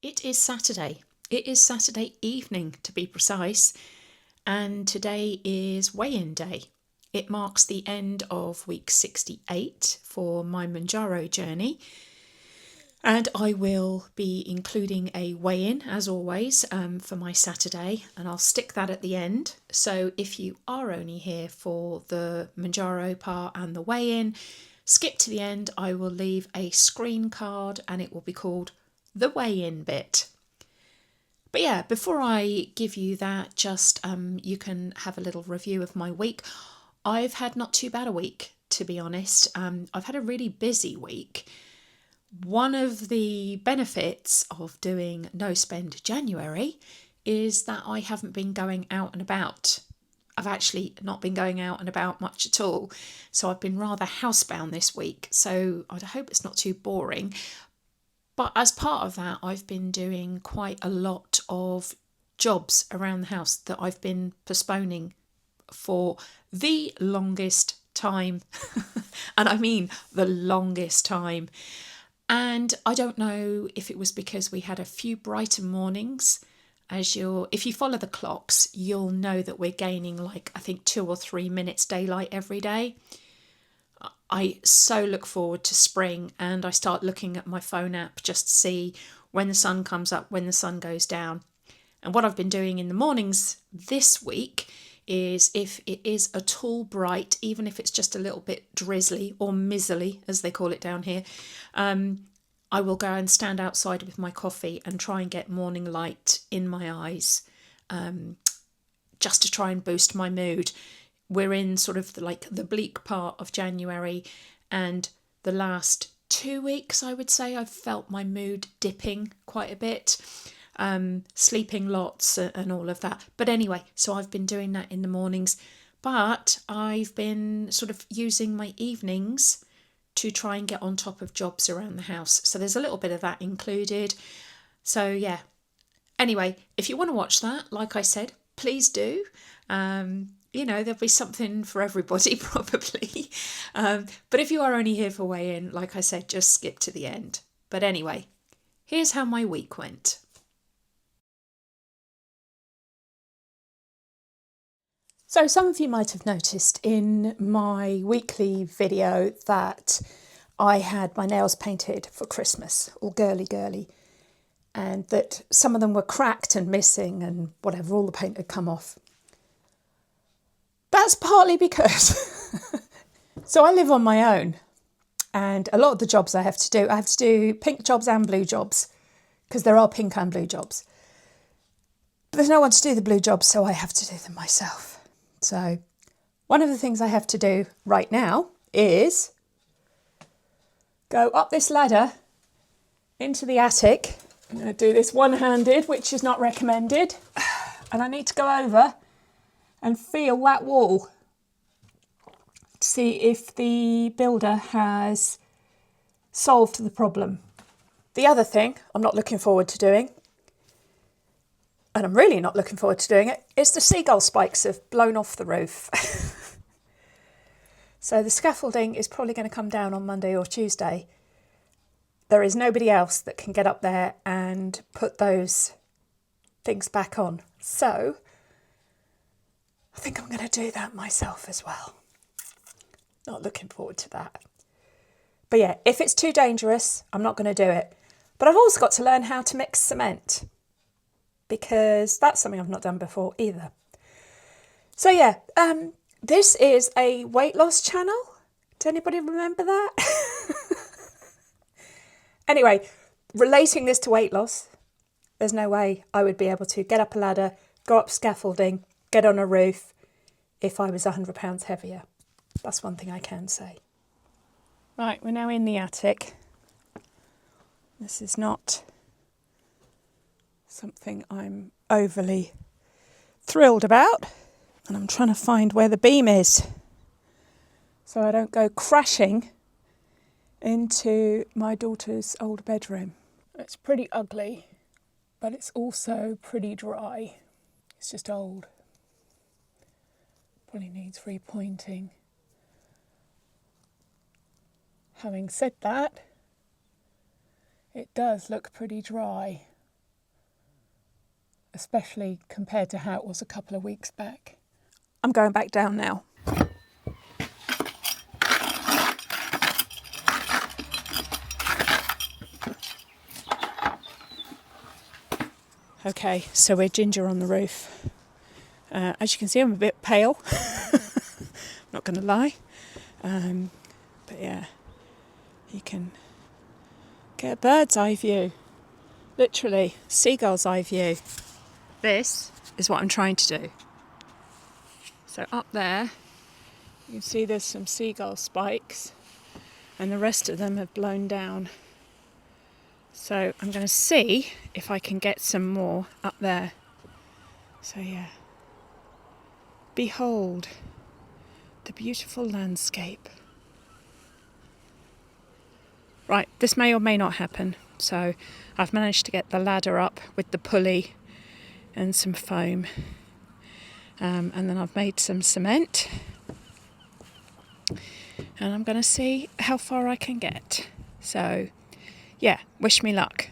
It is Saturday. It is Saturday evening, to be precise, and today is weigh-in day. It marks the end of week 68 for my Mounjaro journey, and I will be including a weigh-in, as always, for my Saturday, and I'll stick that at the end. So if you are only here for the Mounjaro part and the weigh-in, skip to the end. I will leave a screen card and it will be called the weigh-in bit. But yeah, before I give you that, just you can have a little review of my week. I've had not too bad a week, to be honest. I've had a really busy week. One of the benefits of doing No Spend January is that I haven't been going out and about. I've actually not been going out and about much at all. So I've been rather housebound this week. So I hope it's not too boring. But as part of that, I've been doing quite a lot of jobs around the house that I've been postponing for the longest time. And I mean the longest time. And I don't know if it was because we had a few brighter mornings. If you follow the clocks, you'll know that we're gaining I think 2 or 3 minutes daylight every day. I so look forward to spring, and I start looking at my phone app just to see when the sun comes up, when the sun goes down. And what I've been doing in the mornings this week is, if it is at all bright, even if it's just a little bit drizzly or mizzly, as they call it down here, I will go and stand outside with my coffee and try and get morning light in my eyes, just to try and boost my mood. We're in sort of the bleak part of January, and the last 2 weeks, I would say, I've felt my mood dipping quite a bit, sleeping lots and all of that. But anyway, so I've been doing that in the mornings, but I've been sort of using my evenings to try and get on top of jobs around the house. So there's a little bit of that included. So yeah. Anyway, if you want to watch that, like I said, please do. There'll be something for everybody probably. But if you are only here for weigh-in, like I said, just skip to the end. But anyway, here's how my week went. So some of you might have noticed in my weekly video that I had my nails painted for Christmas, all girly, and that some of them were cracked and missing and whatever, all the paint had come off. That's partly because, so I live on my own, and a lot of the jobs I have to do pink jobs and blue jobs, because there are pink and blue jobs. But there's no one to do the blue jobs, so I have to do them myself. So one of the things I have to do right now is go up this ladder into the attic. I'm going to do this one-handed, which is not recommended. And I need to go over and feel that wall to see if the builder has solved the problem. The other thing I'm not looking forward to doing, and I'm really not looking forward to doing it, is the seagull spikes have blown off the roof. So the scaffolding is probably going to come down on Monday or Tuesday. There is nobody else that can get up there and put those things back on. So I think I'm going to do that myself as well. Not looking forward to that. But yeah, if it's too dangerous, I'm not going to do it. But I've also got to learn how to mix cement, because that's something I've not done before either. So yeah, this is a weight loss channel. Does anybody remember that? Anyway, relating this to weight loss, there's no way I would be able to get up a ladder, go up scaffolding, get on a roof if I was 100 pounds heavier. That's one thing I can say. Right, we're now in the attic. This is not something I'm overly thrilled about, and I'm trying to find where the beam is so I don't go crashing into my daughter's old bedroom. It's pretty ugly, but it's also pretty dry. It's just old. Probably needs repointing. Having said that, it does look pretty dry. especially compared to how it was a couple of weeks back. I'm going back down now. Okay, so we're Ginger on the roof. As you can see, I'm a bit pale. Not going to lie. But yeah, you can get a bird's eye view. Literally, seagull's eye view. This is what I'm trying to do. So up there, you can see there's some seagull spikes, and the rest of them have blown down. So I'm going to see if I can get some more up there. So yeah, behold the beautiful landscape. Right, this may or may not happen. So I've managed to get the ladder up with the pulley and some foam. And then I've made some cement. And I'm going to see how far I can get. So yeah, wish me luck.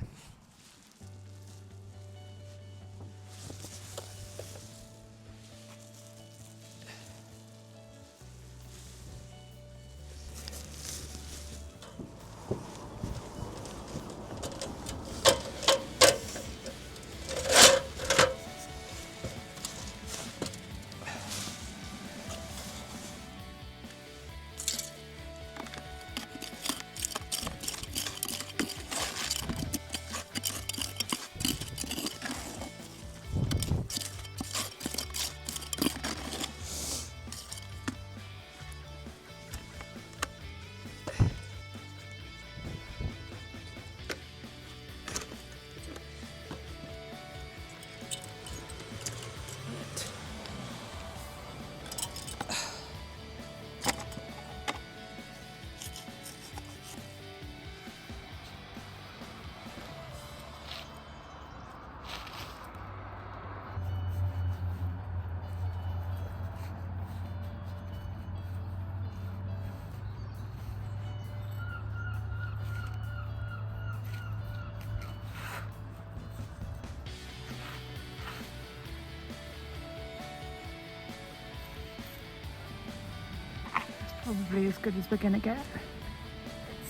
Probably as good as we're going to get.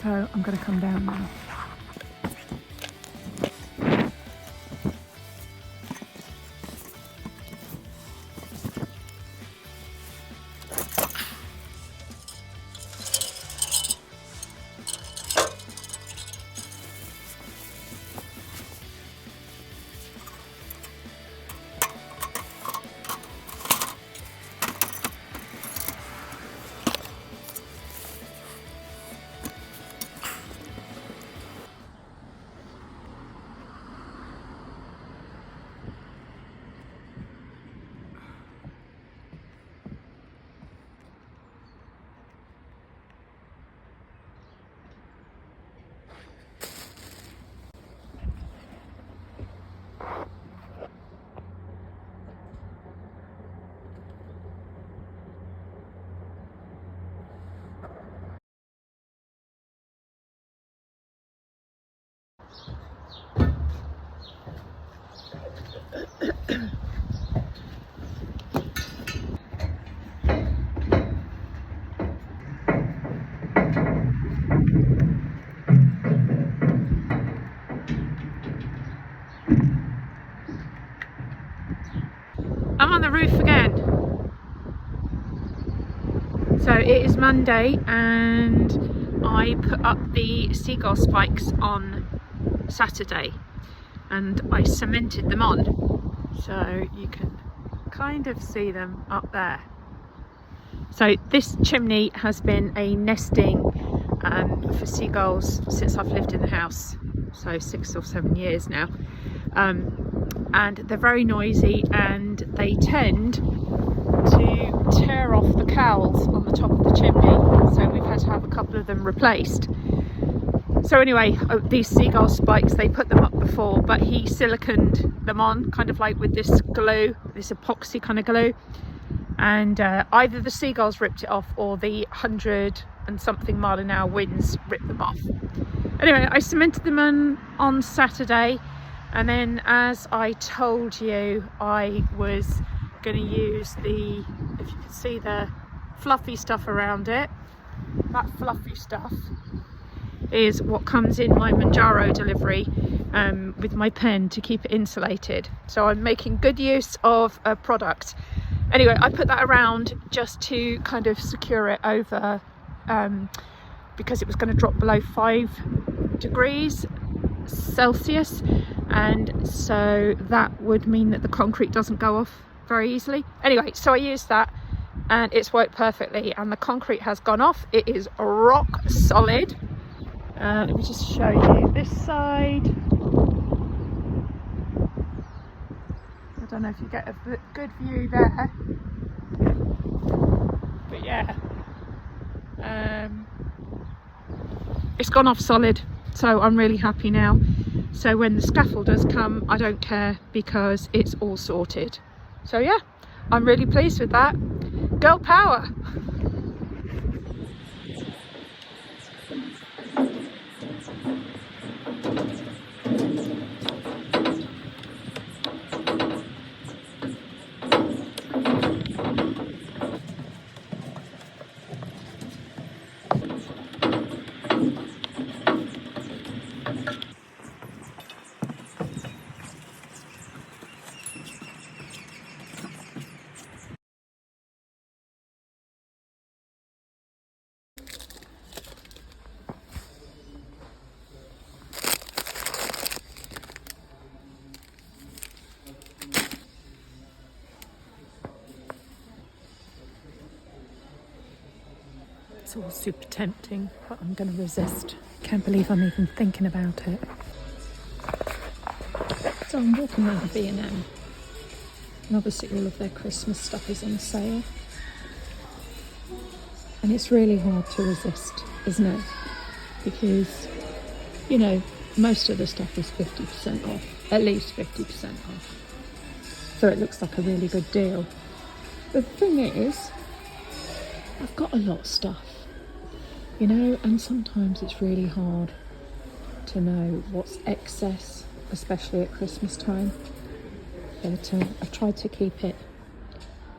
So I'm going to come down now. I'm on the roof again. So it is Monday and I put up the seagull spikes on Saturday and I cemented them on, so you can kind of see them up there. So this chimney has been a nesting for seagulls since I've lived in the house, so 6 or 7 years now. And they're very noisy and they tend to tear off the cowls on the top of the chimney, so we've had to have a couple of them replaced. So anyway, these seagull spikes, they put them up before, but he siliconed them on kind of like with this glue, this epoxy kind of glue, and either the seagulls ripped it off or the 100 and something mile an hour winds ripped them off. Anyway, I cemented them on Saturday And then, as I told you, I was going to use the, if you can see the fluffy stuff around it, that fluffy stuff is what comes in my Mounjaro delivery with my pen to keep it insulated. So I'm making good use of a product. Anyway, I put that around just to kind of secure it over because it was going to drop below 5 degrees Celsius, and so that would mean that the concrete doesn't go off very easily. Anyway, so I used that and it's worked perfectly, and the concrete has gone off. It is rock solid. Let me just show you this side. I don't know if you get a good view there, but yeah, it's gone off solid, so I'm really happy now. So when the scaffolders come, I don't care because it's all sorted. So yeah, I'm really pleased with that. Girl power. It's all super tempting, but I'm going to resist. Can't believe I'm even thinking about it. So I'm walking around B&M, and obviously all of their Christmas stuff is on sale. And it's really hard to resist, isn't it? Because, you know, most of the stuff is 50% off, at least 50% off. So it looks like a really good deal. But the thing is, I've got a lot of stuff, you know, and sometimes it's really hard to know what's excess, especially at Christmas time. But I've tried to keep it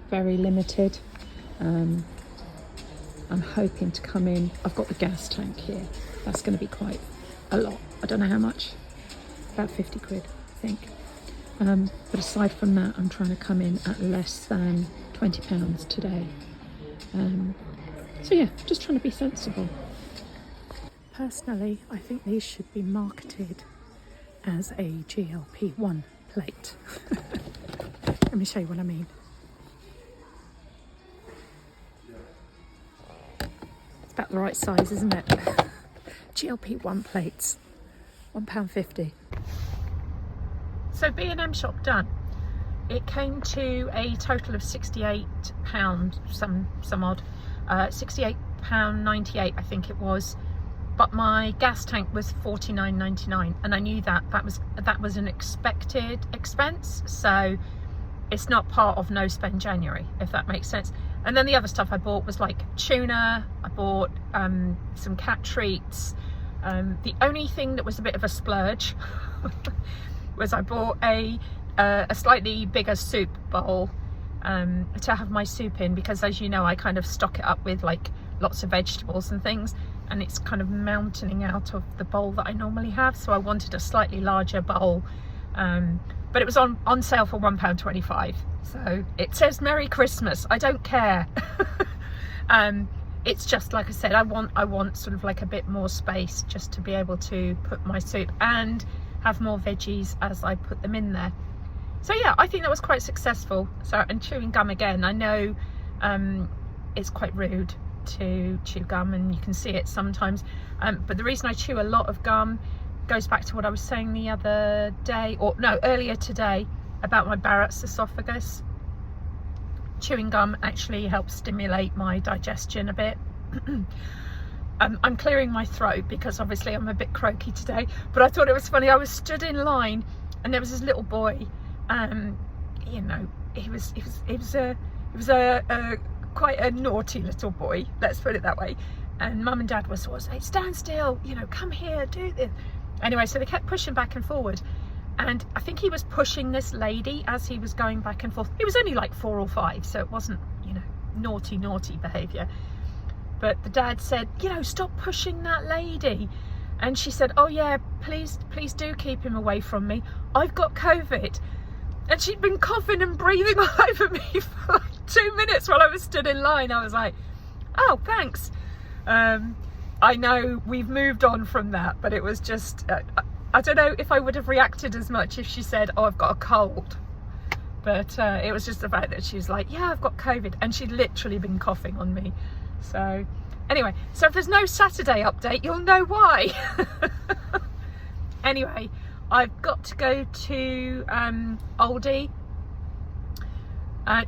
very limited. I'm hoping to come in. I've got the gas tank here. That's going to be quite a lot. I don't know how much. About 50 quid, I think. But aside from that, I'm trying to come in at less than £20 today. So yeah, just trying to be sensible. Personally, I think these should be marketed as a GLP-1 plate. Let me show you what I mean. It's about the right size, isn't it? GLP-1 plates, £1.50. So B&M shop done. It came to a total of £68, some odd, £68.98 I think it was. But my gas tank was $49.99, and I knew that was an expected expense, so it's not part of no spend January, if that makes sense. And then the other stuff I bought was like tuna. I bought some cat treats. The only thing that was a bit of a splurge was I bought a slightly bigger soup bowl to have my soup in, because as you know, I kind of stock it up with like lots of vegetables and things, and it's kind of mountaining out of the bowl that I normally have, so I wanted a slightly larger bowl, but it was on sale for £1.25, so it says Merry Christmas. I don't care. It's just like I said, I want sort of like a bit more space just to be able to put my soup and have more veggies as I put them in there. So yeah, I think that was quite successful. So, and chewing gum again, I know it's quite rude to chew gum, and you can see it sometimes, but the reason I chew a lot of gum goes back to what I was saying the other day, or no, earlier today, about my Barrett's esophagus. Chewing gum actually helps stimulate my digestion a bit. I'm clearing my throat because obviously I'm a bit croaky today, but I thought it was funny. I was stood in line and there was this little boy, you know, he was quite a naughty little boy, let's put it that way, and mum and dad were sort of saying, stand still, you know, come here, do this. Anyway, so they kept pushing back and forward, and I think he was pushing this lady as he was going back and forth. He was only like 4 or 5, so it wasn't, you know, naughty behaviour. But the dad said, you know, stop pushing that lady. And she said, oh yeah, please do keep him away from me. I've got COVID. And she'd been coughing and breathing all over me for like 2 minutes while I was stood in line. I was like, oh, thanks. I know we've moved on from that, but it was just, I don't know if I would have reacted as much if she said, oh, I've got a cold. But it was just the fact that she was like, yeah, I've got COVID. And she'd literally been coughing on me. So anyway, so if there's no Saturday update, you'll know why. Anyway, I've got to go to Aldi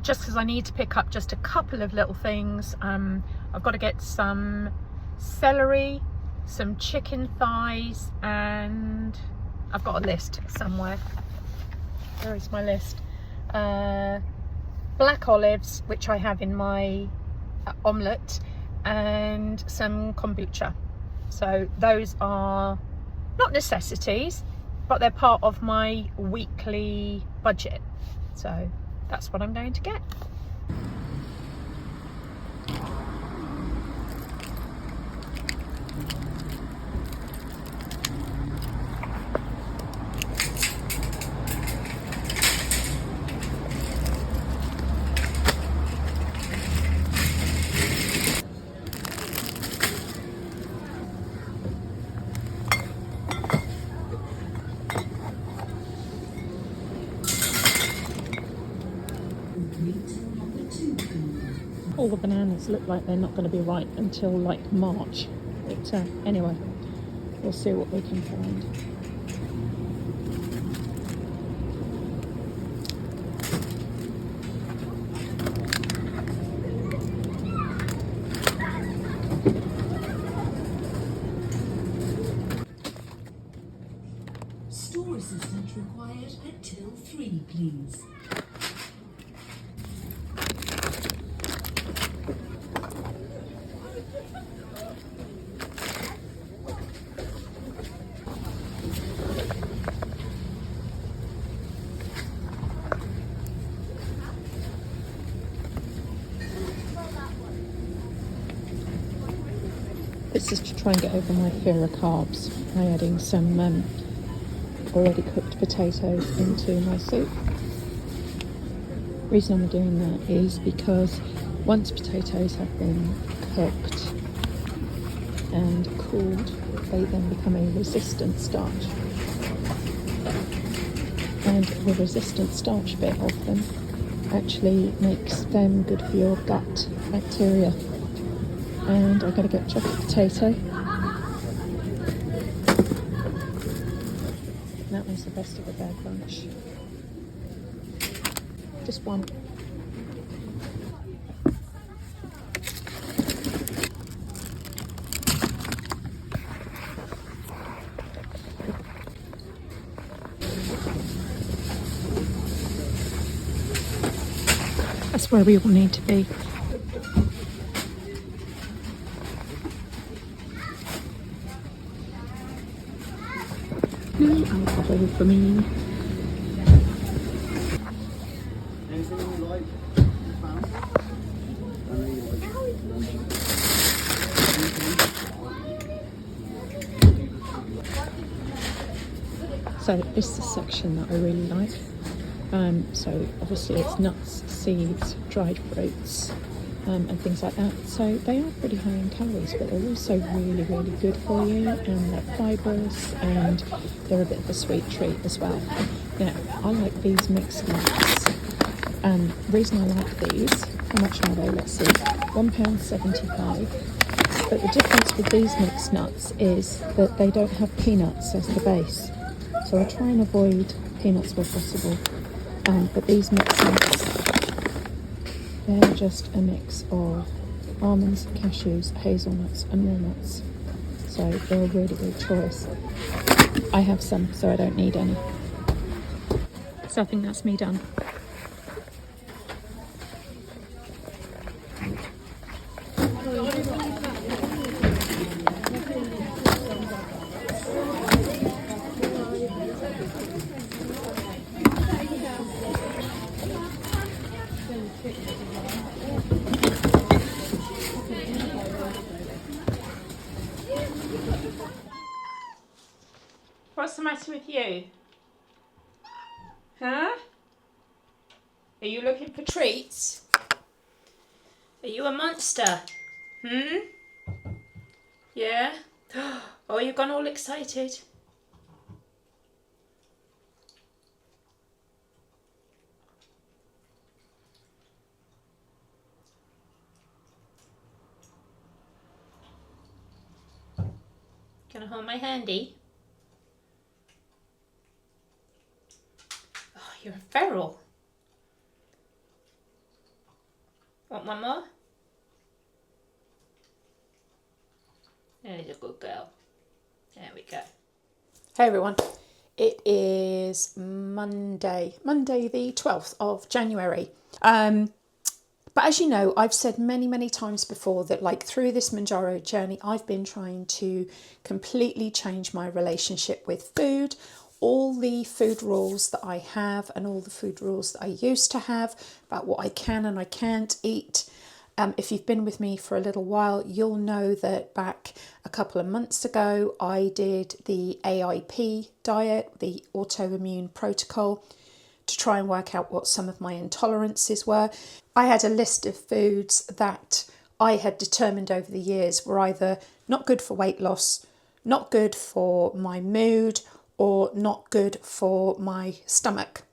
just because I need to pick up just a couple of little things. I've got to get some celery, some chicken thighs, and I've got a list somewhere. Where is my list? Black olives, which I have in my omelette, and some kombucha. So those are not necessities, but they're part of my weekly budget. So that's what I'm going to get. All the bananas look like they're not going to be ripe until like March, but anyway, we'll see what we can find. Store assistant required at till 3, please. This is to try and get over my fear of carbs by adding some already cooked potatoes into my soup. The reason I'm doing that is because once potatoes have been cooked and cooled, they then become a resistant starch. And the resistant starch bit of them actually makes them good for your gut bacteria. And I'm going to get chocolate potato. That was the best of a bad bunch. Just one. That's where we all need to be. No alcohol for me. Anything you like? So this is the section that I really like. So obviously it's nuts, seeds, dried fruits, and things like that. So they are pretty high in calories, but they're also really, really good for you, and they're fibrous, and they're a bit of a sweet treat as well. Now, I like these mixed nuts. The reason I like these, how much are they? Let's see, £1.75. But the difference with these mixed nuts is that they don't have peanuts as the base. So I try and avoid peanuts where possible. But these mixed nuts, they're just a mix of almonds, cashews, hazelnuts and walnuts. So they're a really good choice. I have some, so I don't need any. So I think that's me done. matter with you? Huh? Are you looking for treats? Are you a monster? Yeah? Oh, you've gone all excited. Can I hold my handy? Oh, you're a feral. Want one more? There's a good girl. There we go. Hey everyone. It is Monday the 12th of January. But as you know, I've said many times before that like through this Mounjaro journey, I've been trying to completely change my relationship with food. All the food rules that I have and all the food rules that I used to have about what I can and I can't eat. If you've been with me for a little while, you'll know that back a couple of months ago, I did the AIP diet, the autoimmune protocol, to try and work out what some of my intolerances were. I had a list of foods that I had determined over the years were either not good for weight loss, not good for my mood, or not good for my stomach.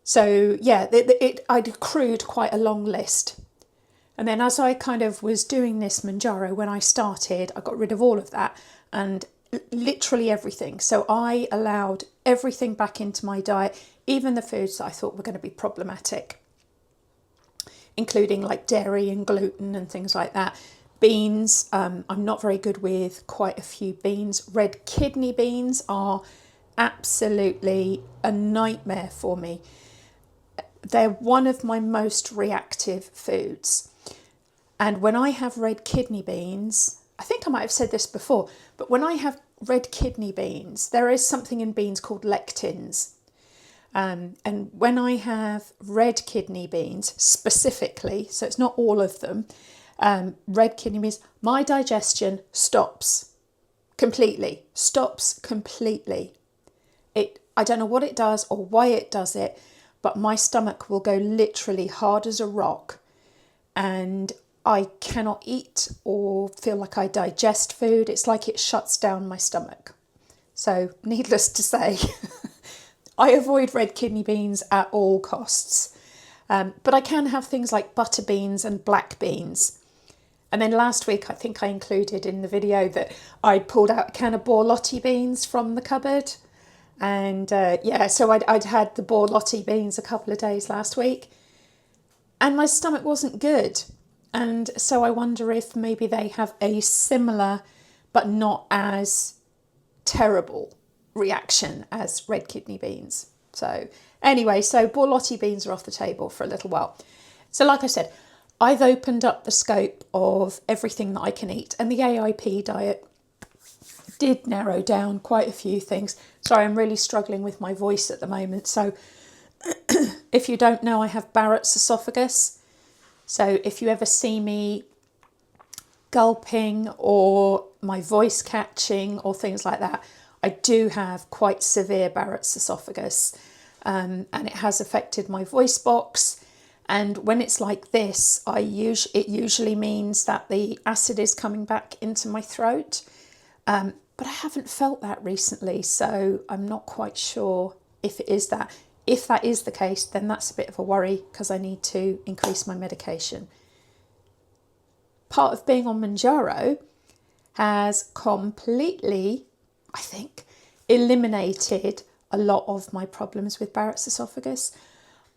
So yeah, I'd accrued quite a long list. And then as I kind of was doing this Mounjaro, when I started, I got rid of all of that and literally everything. So I allowed everything back into my diet, even the foods that I thought were going to be problematic, including like dairy and gluten and things like that. Beans, I'm not very good with quite a few beans. Red kidney beans are absolutely a nightmare for me. They're one of my most reactive foods. And when I have red kidney beans, I think I might have said this before, but when I have red kidney beans, there is something in beans called lectins. And when I have red kidney beans specifically, so it's not all of them, red kidney beans, my digestion stops completely. I don't know what it does or why it does it, but my stomach will go literally hard as a rock and I cannot eat or feel like I digest food. It's like it shuts down my stomach. So needless to say, I avoid red kidney beans at all costs. But I can have things like butter beans and black beans. And then last week, I think I included in the video that I pulled out a can of borlotti beans from the cupboard. And so I'd had the borlotti beans a couple of days last week. And my stomach wasn't good. And so I wonder if maybe they have a similar but not as terrible reaction as red kidney beans. So anyway, so borlotti beans are off the table for a little while. So like I said, I've opened up the scope of everything that I can eat, and the AIP diet did narrow down quite a few things. Sorry, I'm really struggling with my voice at the moment. So if you don't know, I have Barrett's esophagus. So if you ever see me gulping or my voice catching or things like that, I do have quite severe Barrett's esophagus, and it has affected my voice box. And when it's like this, it usually means that the acid is coming back into my throat. But I haven't felt that recently, so I'm not quite sure if it is that. If that is the case, then that's a bit of a worry because I need to increase my medication. Part of being on Mounjaro has completely, I think, eliminated a lot of my problems with Barrett's esophagus.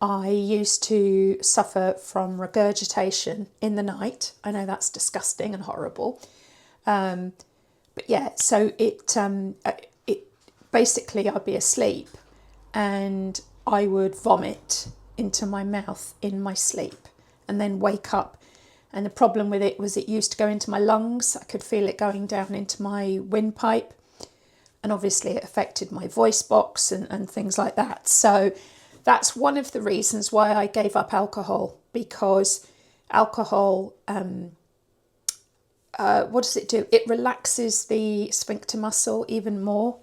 I used to suffer from regurgitation in the night. I know that's disgusting and horrible. But yeah, so it basically I'd be asleep and I would vomit into my mouth in my sleep and then wake up. And the problem with it was it used to go into my lungs. I could feel it going down into my windpipe. And obviously it affected my voice box and things like that. So that's one of the reasons why I gave up alcohol, because alcohol, what does it do? It relaxes the sphincter muscle even more.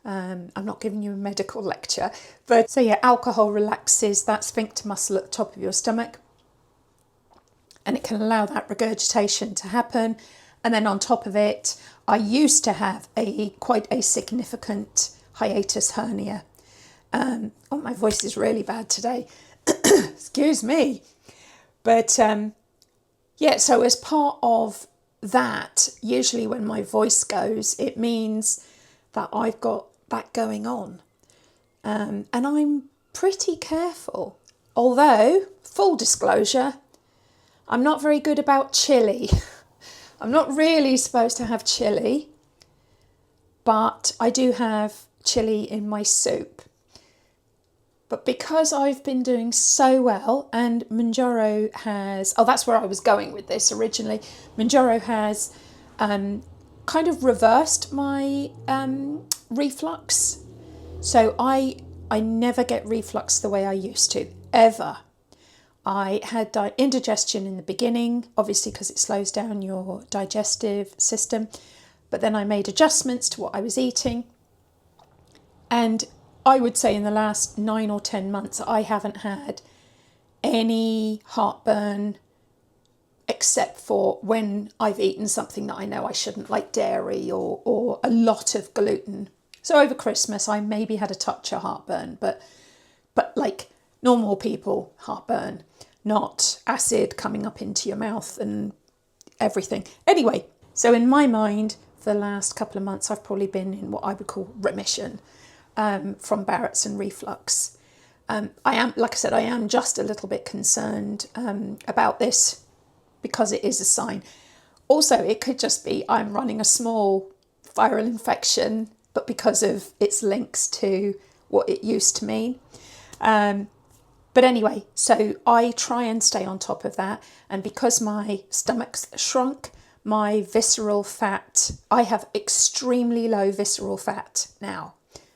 I'm not giving you a medical lecture, but so yeah, alcohol relaxes that sphincter muscle at the top of your stomach, and it can allow that regurgitation to happen. And then on top of it, I used to have quite a significant hiatus hernia. Oh, my voice is really bad today. Excuse me. But yeah, so as part of that, usually when my voice goes, it means that I've got that going on. And I'm pretty careful. Although, full disclosure, I'm not very good about chili. I'm not really supposed to have chili, but I do have chili in my soup. But because I've been doing so well, and Mounjaro has, oh, that's where I was going with this originally. Mounjaro has kind of reversed my reflux. So I never get reflux the way I used to, ever. I had indigestion in the beginning, obviously because it slows down your digestive system. But then I made adjustments to what I was eating. And I would say in the last 9 or 10 months, I haven't had any heartburn except for when I've eaten something that I know I shouldn't, like dairy or a lot of gluten. So over Christmas, I maybe had a touch of heartburn, but like normal people, heartburn, not acid coming up into your mouth and everything. Anyway, so in my mind, for the last couple of months, I've probably been in what I would call remission from Barrett's and reflux. I am, like I said, I am just a little bit concerned about this because it is a sign. Also, it could just be I'm running a small viral infection, but because of its links to what it used to mean. But anyway, so I try and stay on top of that. And because my stomach's shrunk, my visceral fat, I have extremely low visceral fat now.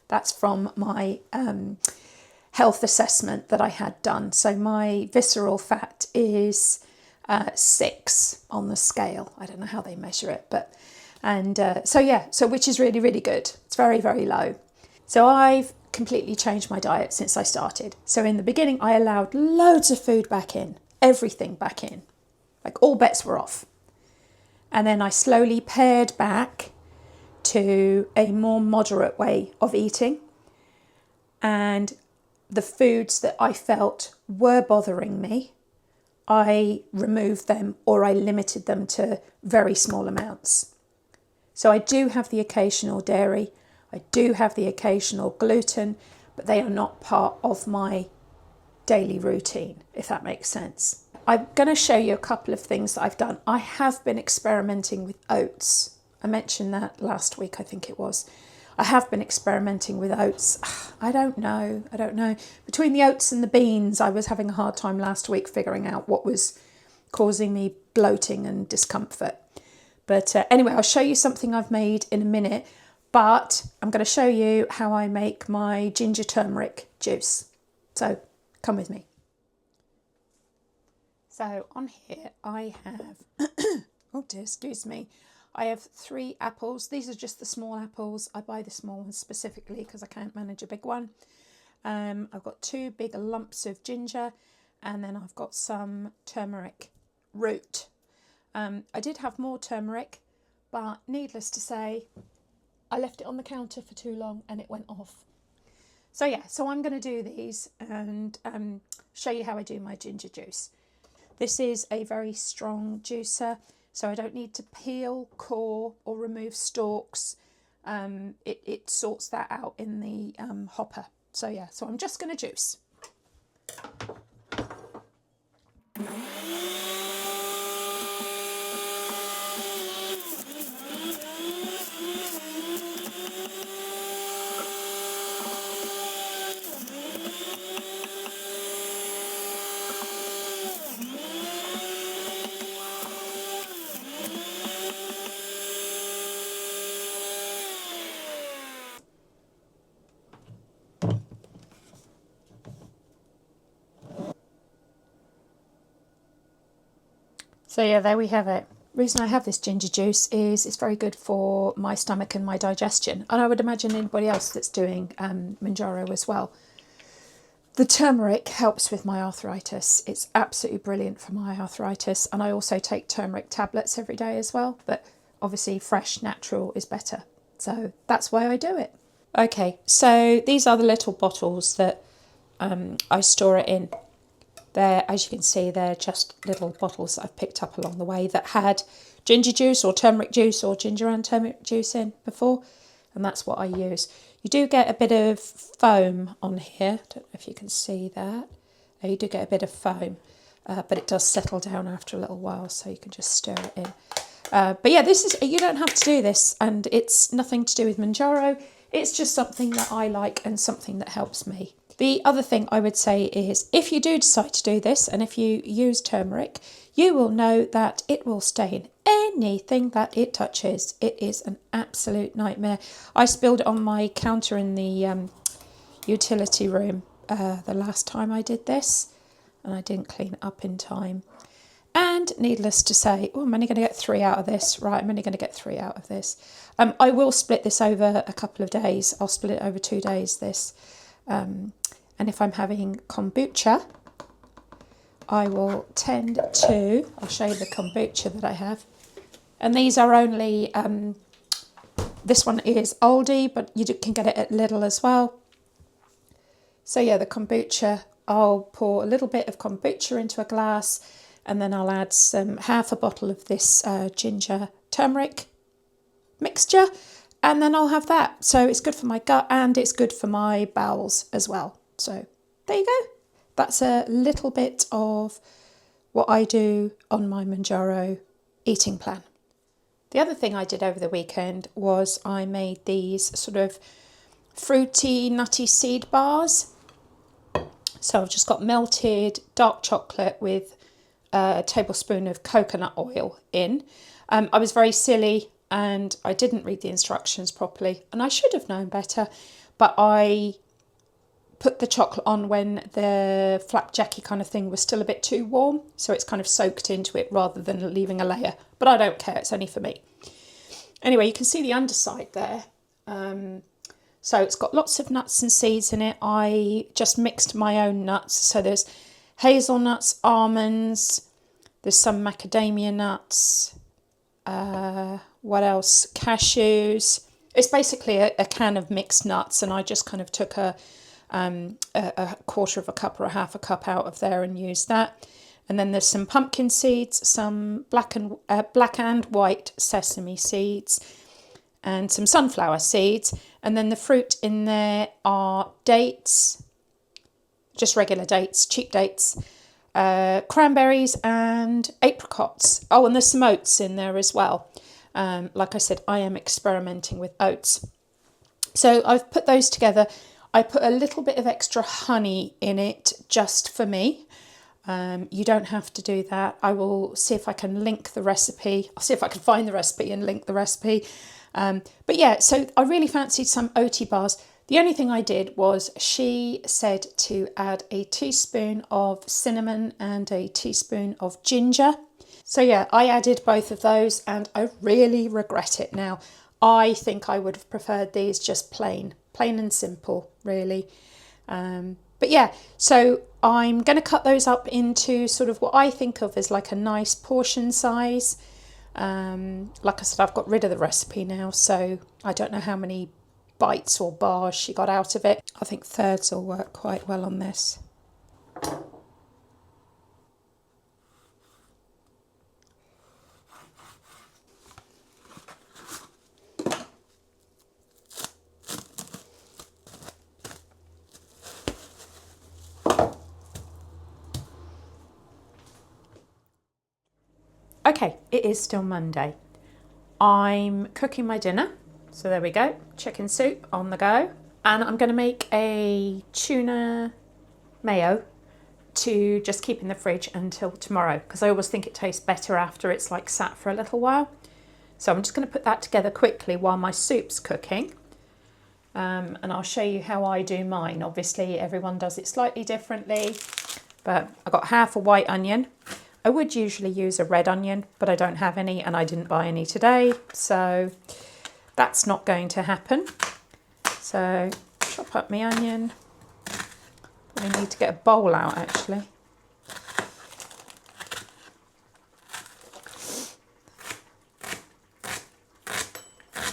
That's from my health assessment that I had done. So my visceral fat is 6 on the scale. I don't know how they measure it, but so which is really, really good. It's very, very low. So I've completely changed my diet since I started. So in the beginning, I allowed loads of food back in, everything back in, like all bets were off. And then I slowly pared back to a more moderate way of eating. And the foods that I felt were bothering me, I removed them or I limited them to very small amounts. So I do have the occasional dairy, I do have the occasional gluten, but they are not part of my daily routine, if that makes sense. I'm going to show you a couple of things that I've done. I have been experimenting with oats. I mentioned that last week, I think it was. I have been experimenting with oats. I don't know. Between the oats and the beans, I was having a hard time last week figuring out what was causing me bloating and discomfort. But anyway, I'll show you something I've made in a minute. But I'm going to show you how I make my ginger turmeric juice. So come with me. So on here I have, oh dear, excuse me. I have 3 apples. These are just the small apples. I buy the small ones specifically because I can't manage a big one. I've got 2 big lumps of ginger, and then I've got some turmeric root. I did have more turmeric, but needless to say, I left it on the counter for too long and it went off. So yeah, so I'm going to do these and show you how I do my ginger juice. This is a very strong juicer, so I don't need to peel, core or remove stalks. It sorts that out in the hopper. So yeah, so I'm just going to juice. So yeah, there we have it. reason I have this ginger juice is it's very good for my stomach and my digestion. And I would imagine anybody else that's doing Mounjaro as well. The turmeric helps with my arthritis. It's absolutely brilliant for my arthritis. And I also take turmeric tablets every day as well. But obviously fresh, natural is better. So that's why I do it. Okay, so these are the little bottles that I store it in. They're, as you can see, they're just little bottles that I've picked up along the way that had ginger juice or turmeric juice or ginger and turmeric juice in before. And that's what I use. You do get a bit of foam on here. I don't know if you can see that. You do get a bit of foam, but it does settle down after a little while, so you can just stir it in. But yeah, this is, you don't have to do this, and it's nothing to do with Mounjaro. It's just something that I like and something that helps me. The other thing I would say is if you do decide to do this, and if you use turmeric, you will know that it will stain anything that it touches. It is an absolute nightmare. I spilled it on my counter in the utility room the last time I did this, and I didn't clean it up in time. And needless to say, oh, I'm only going to get 3 out of this. Right, I'm only going to get 3 out of this. I will split this over a couple of days. I'll split it over 2 days, this. And if I'm having kombucha, I will tend to, I'll show you the kombucha that I have. And these are only, this one is oldie, but you can get it at Lidl as well. So yeah, the kombucha, I'll pour a little bit of kombucha into a glass, and then I'll add half a bottle of this ginger turmeric mixture, and then I'll have that. So it's good for my gut and it's good for my bowels as well. So there you go. That's a little bit of what I do on my Mounjaro eating plan. The other thing I did over the weekend was I made these sort of fruity, nutty seed bars. So I've just got melted dark chocolate with a tablespoon of coconut oil in. I was very silly and I didn't read the instructions properly, and I should have known better, but I put the chocolate on when the flapjacky kind of thing was still a bit too warm, so it's kind of soaked into it rather than leaving a layer, but I don't care, it's only for me. Anyway, you can see the underside there. So it's got lots of nuts and seeds in it. I just mixed my own nuts, so there's hazelnuts, almonds, there's some macadamia nuts, what else, cashews. It's basically a can of mixed nuts, and I just kind of took a quarter of a cup or a half a cup out of there and used that. And then there's some pumpkin seeds, some black and white sesame seeds, and some sunflower seeds. And then the fruit in there are dates, just regular dates, cheap dates, cranberries and apricots. Oh, and there's some oats in there as well. Like I said, I am experimenting with oats. So I've put those together. I put a little bit of extra honey in it just for me. You don't have to do that. I will see if I can link the recipe. I'll see if I can find the recipe and link the recipe. But yeah, so I really fancied some oaty bars. The only thing I did was she said to add a teaspoon of cinnamon and a teaspoon of ginger. So yeah, I added both of those and I really regret it now. I think I would have preferred these just plain and simple, really. But yeah, so I'm going to cut those up into sort of what I think of as like a nice portion size. Like I said, I've got rid of the recipe now, so I don't know how many bites or bars she got out of it. I think thirds will work quite well on this. Okay, it is still Monday. I'm cooking my dinner. So there we go, chicken soup on the go. And I'm going to make a tuna mayo to just keep in the fridge until tomorrow, because I always think it tastes better after it's like sat for a little while. So I'm just going to put that together quickly while my soup's cooking. And I'll show you how I do mine. Obviously everyone does it slightly differently, but I've got half a white onion. I would usually use a red onion, but I don't have any and I didn't buy any today, so that's not going to happen. So chop up my onion. I need to get a bowl out actually.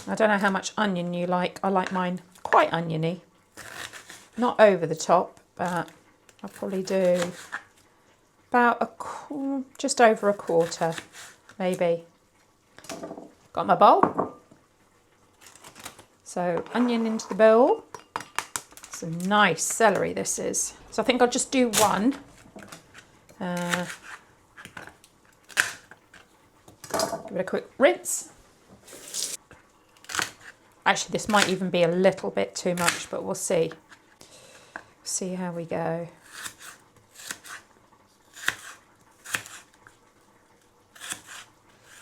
I don't know how much onion you like. I like mine quite oniony. Not over the top, but I'll probably do about just over a quarter, maybe. Got my bowl. So onion into the bowl. Some nice celery this is. So I think I'll just do one. Give it a quick rinse. Actually, this might even be a little bit too much, but we'll see. See how we go.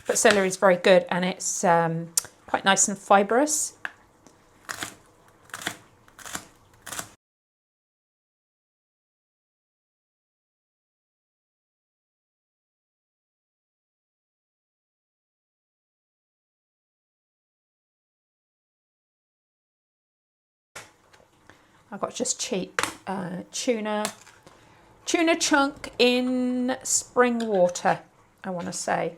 But celery is very good and it's quite nice and fibrous. I've got just cheap tuna chunk in spring water, I want to say.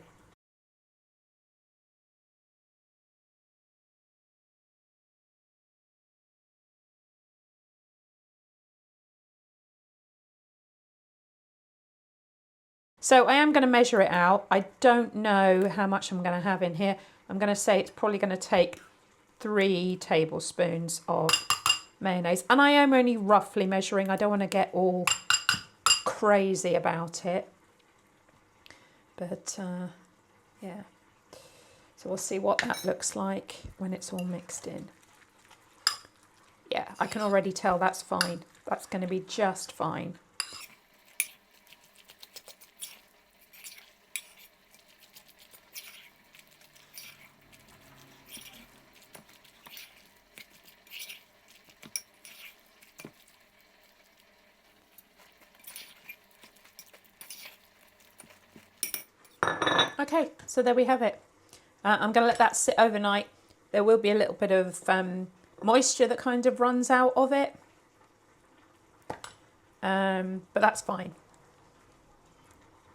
So I am going to measure it out. I don't know how much I'm going to have in here. I'm going to say it's probably going to take 3 tablespoons of mayonnaise. And I am only roughly measuring. I don't want to get all crazy about it. But yeah. So we'll see what that looks like when it's all mixed in. Yeah, I can already tell that's fine. That's going to be just fine. Okay, so there we have it. I'm going to let that sit overnight. There will be a little bit of moisture that kind of runs out of it. But that's fine.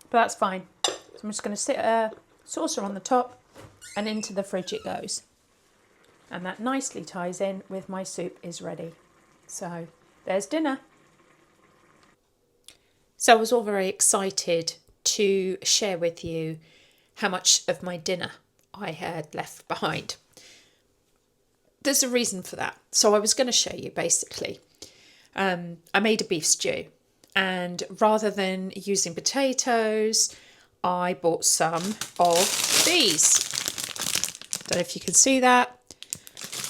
So I'm just going to sit a saucer on the top and into the fridge it goes. And that nicely ties in with my soup is ready. So there's dinner. So I was all very excited to share with you how much of my dinner I had left behind. There's a reason for that. So I was going to show you basically. I made a beef stew, and rather than using potatoes, I bought some of these. Don't know if you can see that.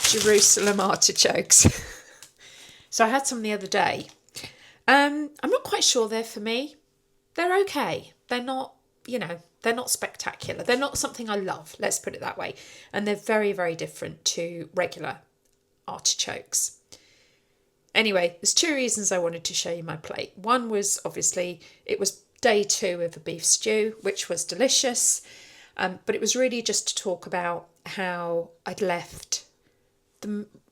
Jerusalem artichokes. So I had some the other day. I'm not quite sure they're for me. They're okay. They're not, they're not spectacular. They're not something I love, let's put it that way. And they're very, very different to regular artichokes. Anyway, there's 2 reasons I wanted to show you my plate. One was obviously it was day 2 of a beef stew, which was delicious. But it was really just to talk about how I'd left,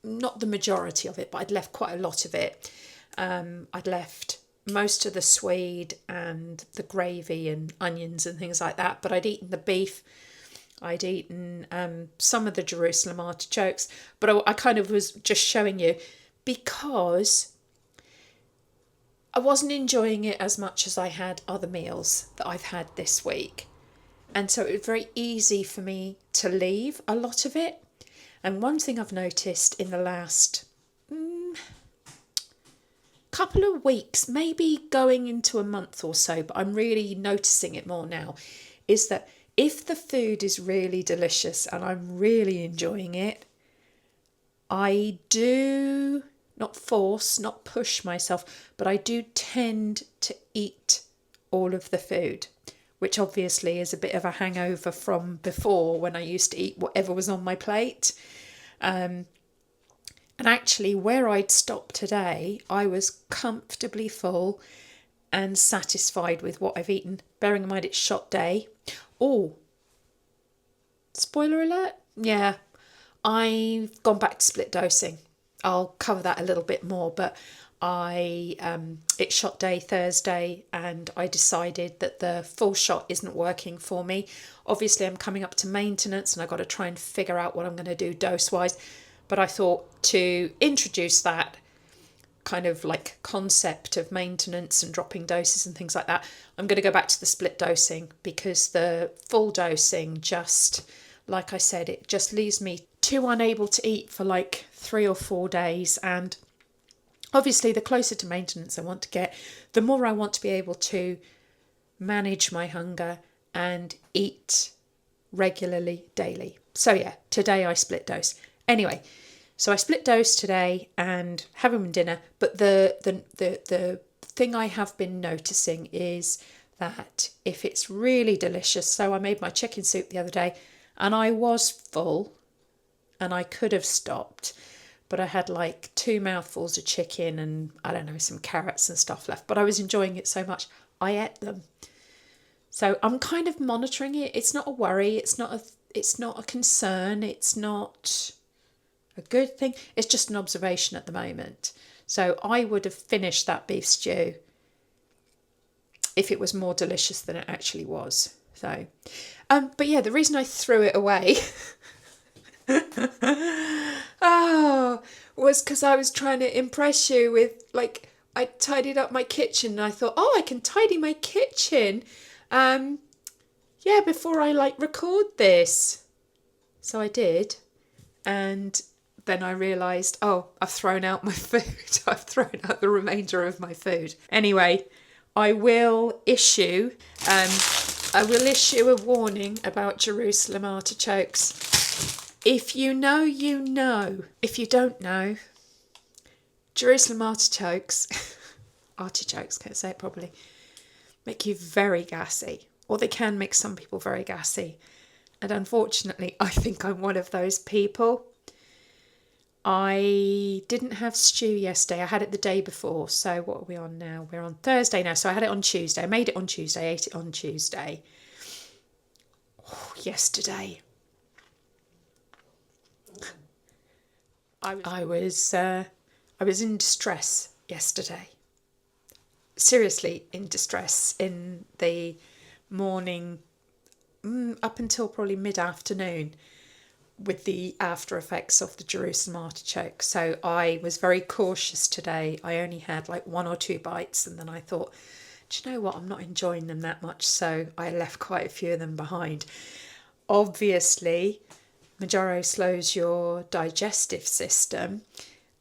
not the majority of it, but I'd left quite a lot of it. I'd left most of the swede and the gravy and onions and things like that, but I'd eaten the beef. I'd eaten some of the Jerusalem artichokes, but I kind of was just showing you because I wasn't enjoying it as much as I had other meals that I've had this week. And so it was very easy for me to leave a lot of it. And one thing I've noticed in the last couple of weeks, maybe going into a month or so, but I'm really noticing it more now, is that if the food is really delicious and I'm really enjoying it, I do not push myself, but I do tend to eat all of the food, which obviously is a bit of a hangover from before when I used to eat whatever was on my plate. And actually where I'd stopped today, I was comfortably full and satisfied with what I've eaten. Bearing in mind it's shot day. Oh, spoiler alert. Yeah, I've gone back to split dosing. I'll cover that a little bit more, but it's shot day Thursday, and I decided that the full shot isn't working for me. Obviously, I'm coming up to maintenance and I've got to try and figure out what I'm going to do dose-wise. But I thought to introduce that kind of like concept of maintenance and dropping doses and things like that, I'm going to go back to the split dosing, because the full dosing just, like I said, it just leaves me too unable to eat for like 3 or 4 days. And obviously the closer to maintenance I want to get, the more I want to be able to manage my hunger and eat regularly daily. So yeah, today I split dose. Anyway, so I split dose today and having dinner, but the thing I have been noticing is that if it's really delicious, so I made my chicken soup the other day and I was full and I could have stopped, but I had like 2 mouthfuls of chicken and I don't know, some carrots and stuff left, but I was enjoying it so much I ate them. So I'm kind of monitoring it. It's not a worry, it's not a concern, it's not a good thing. It's just an observation at the moment. So I would have finished that beef stew if it was more delicious than it actually was. So, but yeah, the reason I threw it away was because I was trying to impress you with, like, I tidied up my kitchen and I thought, oh, I can tidy my kitchen before I like record this. So I did, and then I realised, oh, I've thrown out my food. I've thrown out the remainder of my food. Anyway, I will issue a warning about Jerusalem artichokes. If you know, you know. If you don't know, Jerusalem artichokes, can't say it properly, make you very gassy. Or they can make some people very gassy. And unfortunately, I think I'm one of those people. I didn't have stew yesterday. I had it the day before. So what are we on now? We're on Thursday now. So I had it on Tuesday. I made it on Tuesday, ate it on Tuesday. Oh, yesterday. I was in distress yesterday. Seriously in distress in the morning, up until probably mid-afternoon, with the after effects of the Jerusalem artichoke. So I was very cautious today. I only had like 1 or 2 bites, and then I thought, do you know what, I'm not enjoying them that much, so I left quite a few of them behind. Obviously, Mounjaro slows your digestive system,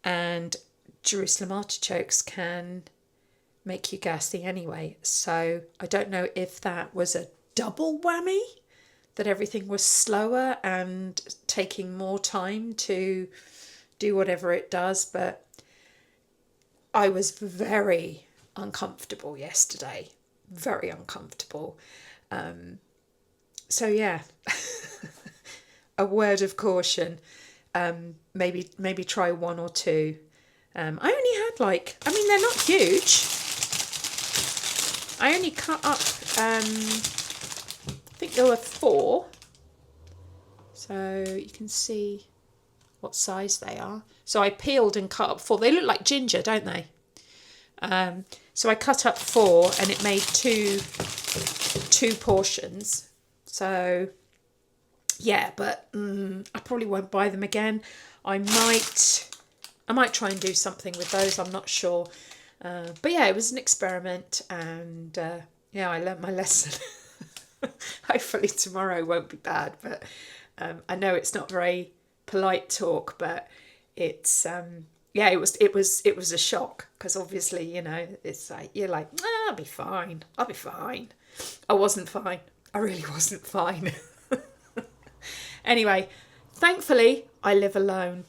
and Jerusalem artichokes can make you gassy anyway. So I don't know if that was a double whammy, that everything was slower and taking more time to do whatever it does, but I was very uncomfortable yesterday, very uncomfortable. So yeah, a word of caution, maybe try 1 or 2. I only had they're not huge. I only cut up, I think there were 4. So you can see what size they are. So I peeled and cut up 4. They look like ginger, don't they? So I cut up 4 and it made two portions. So yeah, but I probably won't buy them again. I might try and do something with those. I'm not sure. But yeah, it was an experiment, and I learnt my lesson. Hopefully tomorrow won't be bad, but I know it's not very polite talk, but it's it was a shock, because obviously, it's like you're like, I'll be fine. I wasn't fine. I really wasn't fine. Anyway, thankfully I live alone,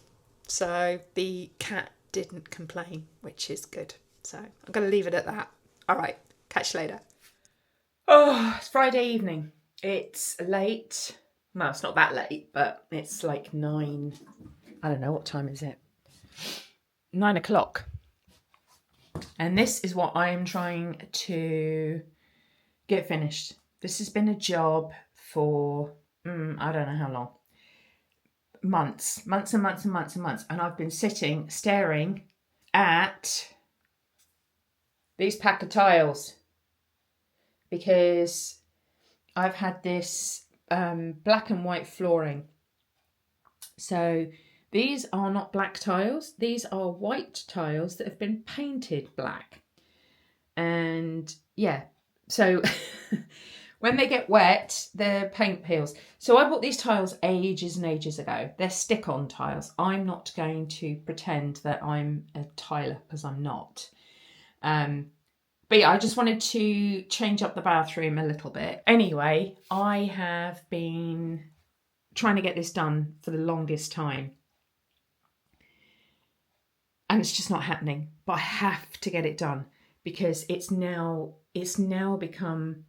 so the cat didn't complain, which is good. So I'm going to leave it at that. All right, catch you later. Oh, it's Friday evening. It's late. Well, it's not that late, but it's like 9. I don't know, what time is it? 9 o'clock. And this is what I am trying to get finished. This has been a job for, I don't know how long. Months and months and months and months. And I've been sitting, staring at these pack of tiles because I've had this black and white flooring. So these are not black tiles. These are white tiles that have been painted black. And yeah, so when they get wet, the paint peels. So I bought these tiles ages and ages ago. They're stick-on tiles. I'm not going to pretend that I'm a tiler because I'm not. But yeah, I just wanted to change up the bathroom a little bit. Anyway, I have been trying to get this done for the longest time. And it's just not happening. But I have to get it done because it's now become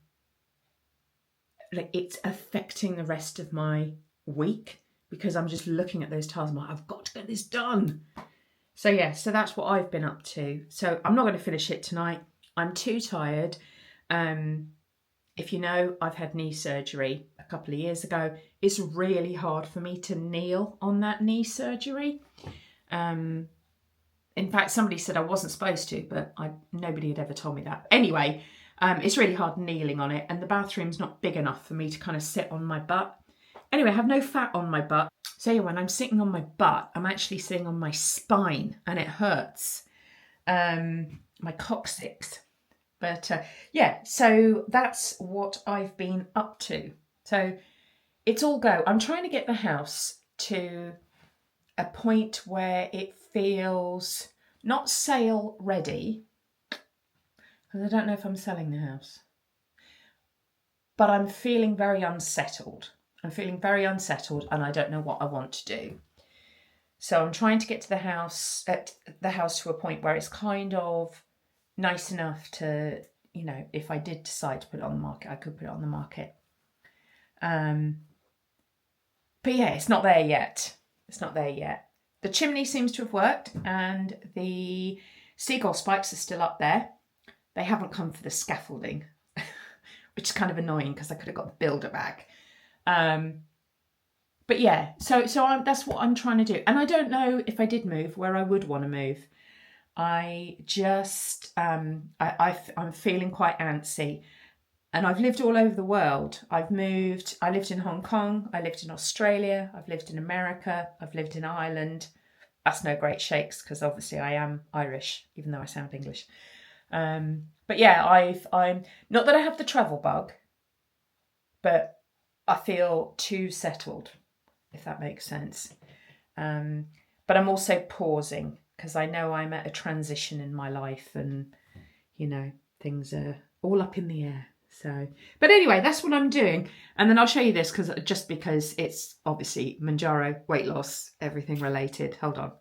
like it's affecting the rest of my week because I'm just looking at those tiles. I'm like, I've got to get this done. So yeah, so that's what I've been up to. So I'm not going to finish it tonight. I'm too tired. If you know, I've had knee surgery a couple of years ago. It's really hard for me to kneel on that knee surgery. In fact, somebody said I wasn't supposed to, but nobody had ever told me that. Anyway, it's really hard kneeling on it, and the bathroom's not big enough for me to kind of sit on my butt. Anyway, I have no fat on my butt. So yeah, when I'm sitting on my butt, I'm actually sitting on my spine, and it hurts. My coccyx. But yeah, so that's what I've been up to. So it's all go. I'm trying to get the house to a point where it feels not sale ready, because I don't know if I'm selling the house, but I'm feeling very unsettled. I'm feeling very unsettled and I don't know what I want to do. So I'm trying to get to the house to a point where it's kind of nice enough to, you know, if I did decide to put it on the market, I could put it on the market. But yeah, it's not there yet. It's not there yet. The chimney seems to have worked and the seagull spikes are still up there. They haven't come for the scaffolding, which is kind of annoying because I could have got the builder back. But yeah, so that's what I'm trying to do. And I don't know if I did move where I would want to move. I just, I'm feeling quite antsy. And I've lived all over the world. I lived in Hong Kong, I lived in Australia, I've lived in America, I've lived in Ireland. That's no great shakes because obviously I am Irish, even though I sound English. But yeah, I'm not that I have the travel bug, but I feel too settled, if that makes sense. But I'm also pausing because I know I'm at a transition in my life and, you know, things are all up in the air. So, but anyway, that's what I'm doing. And then I'll show you this because it's obviously Mounjaro, weight loss, everything related. Hold on.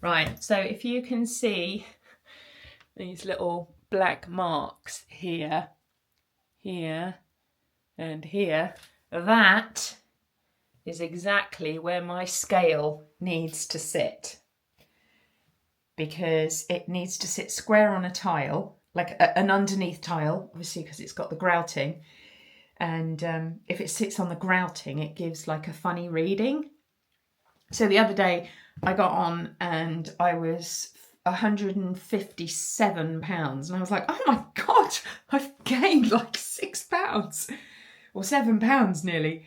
Right, so if you can see these little black marks here, here, and here, that is exactly where my scale needs to sit. Because it needs to sit square on a tile, like an underneath tile, obviously because it's got the grouting. And if it sits on the grouting, it gives like a funny reading. So the other day I got on and I was 157 pounds. And I was like, oh my God, I've gained like 6 pounds or 7 pounds nearly.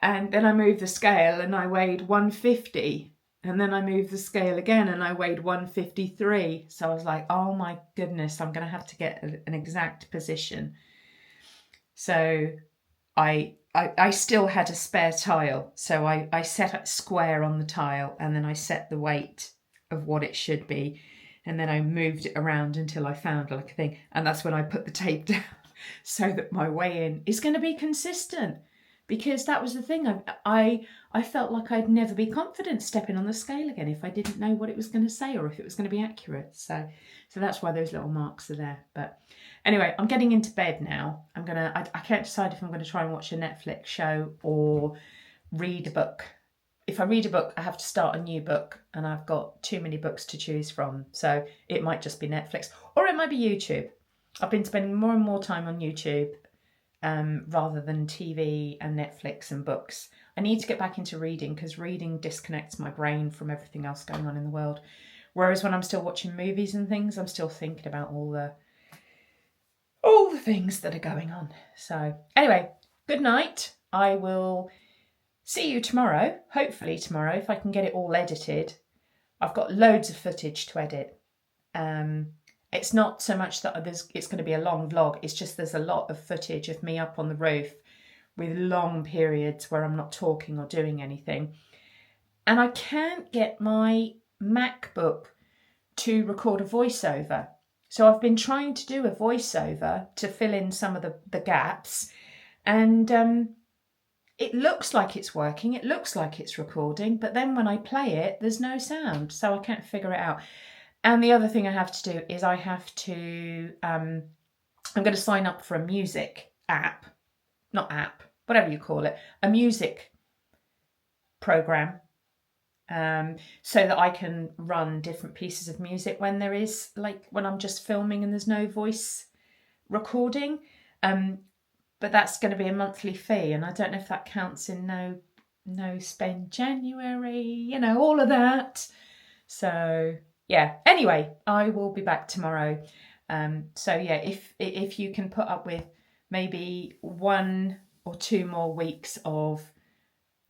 And then I moved the scale and I weighed 150. And then I moved the scale again and I weighed 153. So I was like, oh my goodness, I'm going to have to get an exact position. So I still had a spare tile. So I set it square on the tile and then I set the weight of what it should be. And then I moved it around until I found like a thing. And that's when I put the tape down so that my weigh-in is going to be consistent. Because that was the thing. I felt like I'd never be confident stepping on the scale again if I didn't know what it was going to say or if it was going to be accurate. So that's why those little marks are there. But anyway, I'm getting into bed now. I can't decide if I'm going to try and watch a Netflix show or read a book. if I read a book, I have to start a new book, and I've got too many books to choose from. So it might just be Netflix, or it might be YouTube. I've been spending more and more time on YouTube rather than TV and Netflix and books. I need to get back into reading, because reading disconnects my brain from everything else going on in the world. Whereas when I'm still watching movies and things, I'm still thinking about all the things that are going on. So anyway, good night. I will see you tomorrow, hopefully tomorrow, if I can get it all edited. I've got loads of footage to edit. It's not so much that it's going to be a long vlog, it's just there's a lot of footage of me up on the roof with long periods where I'm not talking or doing anything. And I can't get my MacBook to record a voiceover. So I've been trying to do a voiceover to fill in some of the gaps, and it looks like it's working, it looks like it's recording, but then when I play it, there's no sound, so I can't figure it out. And the other thing I have to do is I have to, I'm going to sign up for a music app, whatever you call it, a music program, so that I can run different pieces of music when there is, like when I'm just filming and there's no voice recording. But that's going to be a monthly fee, and I don't know if that counts in no spend January, all of that. So yeah, anyway, I will be back tomorrow. So yeah, if you can put up with maybe 1 or 2 more weeks of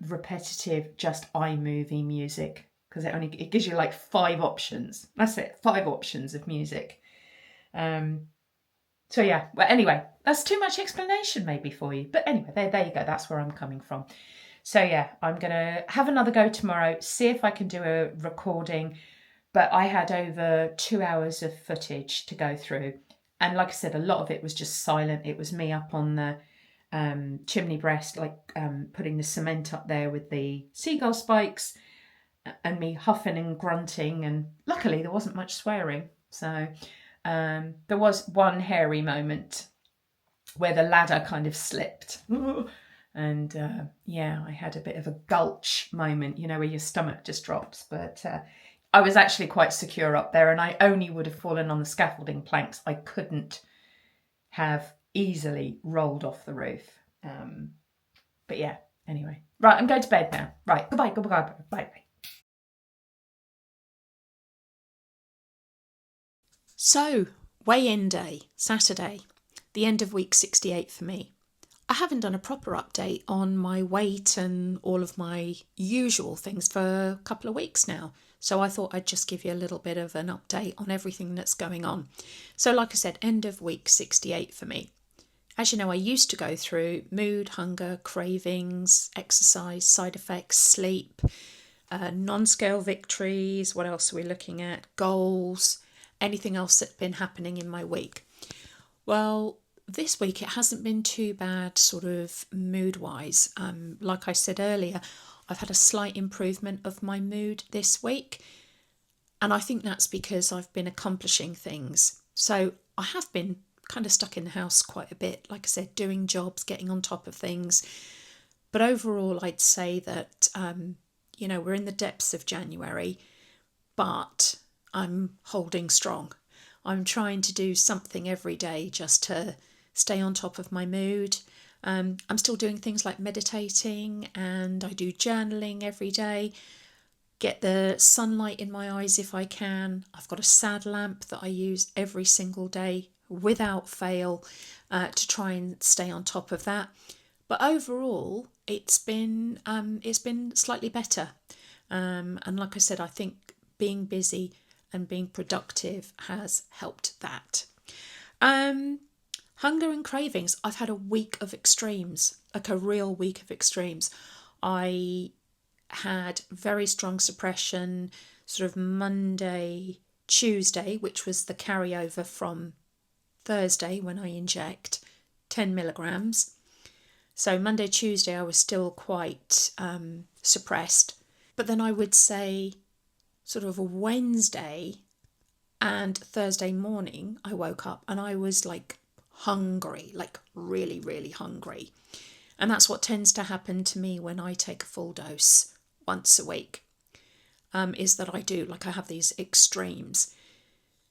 repetitive just iMovie music, because it gives you like 5 options. That's it, 5 options of music. So yeah, well, anyway, that's too much explanation maybe for you. But anyway, there you go. That's where I'm coming from. So yeah, I'm going to have another go tomorrow, see if I can do a recording. But I had over 2 hours of footage to go through. And like I said, a lot of it was just silent. It was me up on the chimney breast, putting the cement up there with the seagull spikes, and me huffing and grunting. And luckily there wasn't much swearing. So there was one hairy moment where the ladder kind of slipped. And yeah, I had a bit of a gulch moment, where your stomach just drops. But I was actually quite secure up there, and I only would have fallen on the scaffolding planks. I couldn't have easily rolled off the roof. But yeah, anyway. Right, I'm going to bed now. Right, goodbye. Bye. So, weigh-in day, Saturday, the end of week 68 for me. I haven't done a proper update on my weight and all of my usual things for a couple of weeks now. So I thought I'd just give you a little bit of an update on everything that's going on. So like I said, end of week 68 for me. As you know, I used to go through mood, hunger, cravings, exercise, side effects, sleep, non-scale victories. What else are we looking at? Goals, anything else that's been happening in my week. Well, this week it hasn't been too bad sort of mood-wise. Like I said earlier, I've had a slight improvement of my mood this week, and I think that's because I've been accomplishing things. So I have been kind of stuck in the house quite a bit, like I said, doing jobs, getting on top of things. But overall, I'd say that, we're in the depths of January, but I'm holding strong. I'm trying to do something every day just to stay on top of my mood. I'm still doing things like meditating, and I do journaling every day. Get the sunlight in my eyes if I can. I've got a sad lamp that I use every single day without fail to try and stay on top of that. But overall, it's been slightly better. And like I said, I think being busy and being productive has helped that. Hunger and cravings. I've had a week of extremes, like a real week of extremes. I had very strong suppression sort of Monday, Tuesday, which was the carryover from Thursday when I inject 10 milligrams. So Monday, Tuesday, I was still quite suppressed. But then I would say sort of a Wednesday and Thursday morning, I woke up and I was like hungry, like really, really hungry. And that's what tends to happen to me when I take a full dose once a week, is that I have these extremes.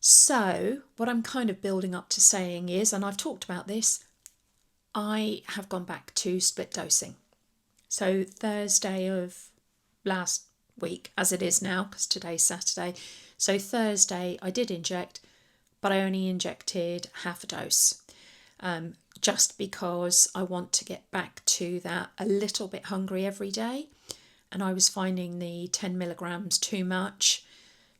So what I'm kind of building up to saying is, and I've talked about this, I have gone back to split dosing. So Thursday of last week, as it is now, because today's Saturday. So Thursday I did inject, but I only injected half a dose, just because I want to get back to that a little bit hungry every day. And I was finding the 10 milligrams too much.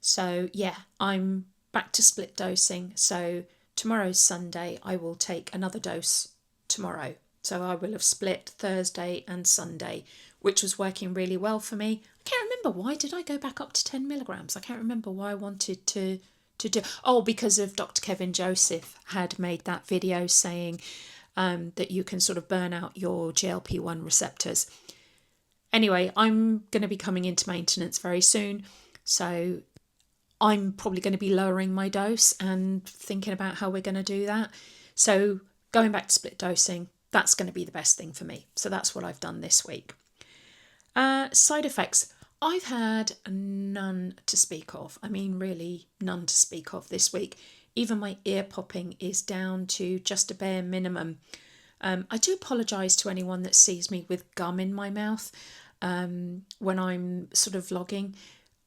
So yeah, I'm back to split dosing. So tomorrow's Sunday, I will take another dose tomorrow. So I will have split Thursday and Sunday, which was working really well for me. I can't remember, why did I go back up to 10 milligrams? I can't remember why I wanted to do. Oh, because of Dr. Kevin Joseph had made that video saying that you can sort of burn out your GLP-1 receptors. Anyway, I'm going to be coming into maintenance very soon, so I'm probably going to be lowering my dose and thinking about how we're going to do that. So going back to split dosing, that's going to be the best thing for me. So that's what I've done this week. Side effects. I've had none to speak of. I mean, really none to speak of this week. Even my ear popping is down to just a bare minimum. I do apologise to anyone that sees me with gum in my mouth when I'm sort of vlogging.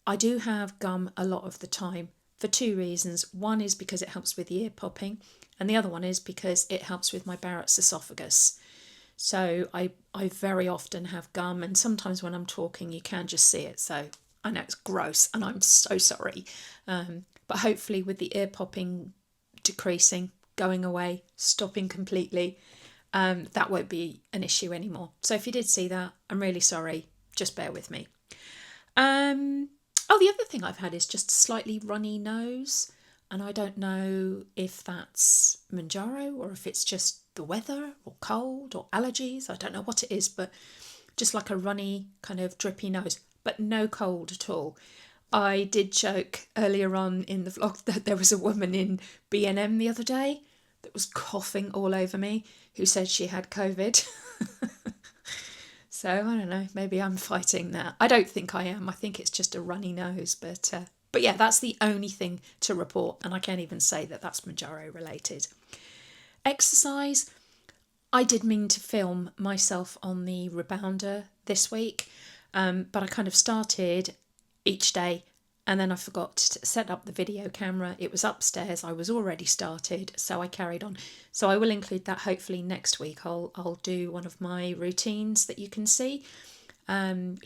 I do have gum a lot of the time for two reasons. One is because it helps with the ear popping, and the other one is because it helps with my Barrett's esophagus. So I very often have gum, and sometimes when I'm talking you can just see it. So I know it's gross and I'm so sorry. But hopefully with the ear popping decreasing, going away, stopping completely, that won't be an issue anymore. So if you did see that, I'm really sorry. Just bear with me. The other thing I've had is just a slightly runny nose. And I don't know if that's Mounjaro or if it's just the weather or cold or allergies. I don't know what it is, but just like a runny kind of drippy nose, but no cold at all. I did joke earlier on in the vlog that there was a woman in B&M the other day that was coughing all over me who said she had COVID. So I don't know, maybe I'm fighting that. I don't think I am. I think it's just a runny nose, but yeah, that's the only thing to report, and I can't even say that that's Mounjaro related. Exercise. I did mean to film myself on the rebounder this week, but I kind of started each day and then I forgot to set up the video camera. It was upstairs. I was already started, so I carried on. So I will include that hopefully next week. I'll do one of my routines that you can see,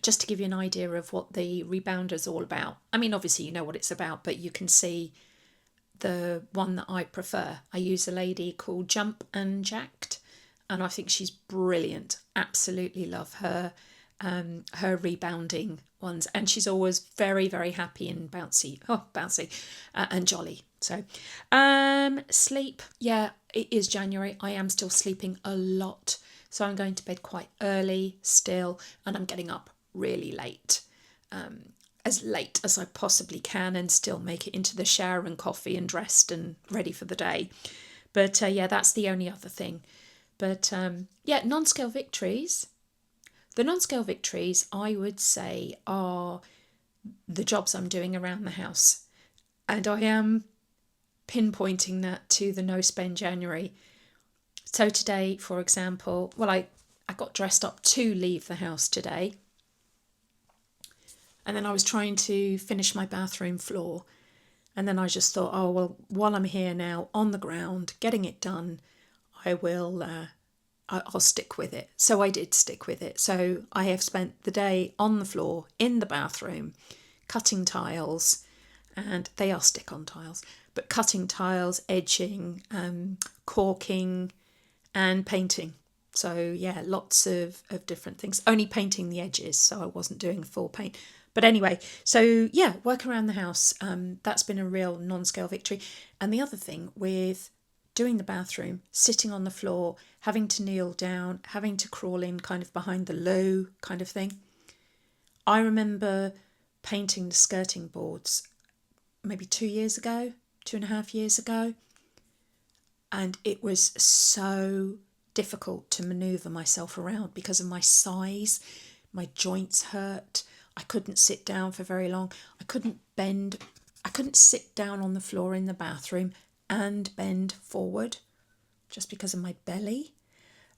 just to give you an idea of what the rebounder is all about. I mean, obviously you know what it's about, but you can see the one that I prefer. I use a lady called Jump and Jacked, and I think she's brilliant. Absolutely love her. Her rebounding ones, and she's always very, very happy and bouncy and jolly. So sleep, yeah, it is January. I am still sleeping a lot, so I'm going to bed quite early still, and I'm getting up really late, as late as I possibly can, and still make it into the shower and coffee and dressed and ready for the day. But yeah, that's the only other thing. But yeah, non-scale victories. The non-scale victories, I would say, are the jobs I'm doing around the house. And I am pinpointing that to the no spend January. So today, for example, I got dressed up to leave the house today. And then I was trying to finish my bathroom floor. And then I just thought, oh, well, while I'm here now on the ground, getting it done, I'll stick with it. So I did stick with it. So I have spent the day on the floor in the bathroom cutting tiles, and they are stick-on tiles, but cutting tiles, edging, caulking and painting. So yeah, lots of different things. Only painting the edges, so I wasn't doing full paint. But anyway, so yeah, work around the house. That's been a real non-scale victory. And the other thing with doing the bathroom, sitting on the floor, having to kneel down, having to crawl in kind of behind the loo kind of thing. I remember painting the skirting boards maybe 2.5 years ago. And it was so difficult to manoeuvre myself around because of my size. My joints hurt. I couldn't sit down for very long. I couldn't bend. I couldn't sit down on the floor in the bathroom and bend forward just because of my belly.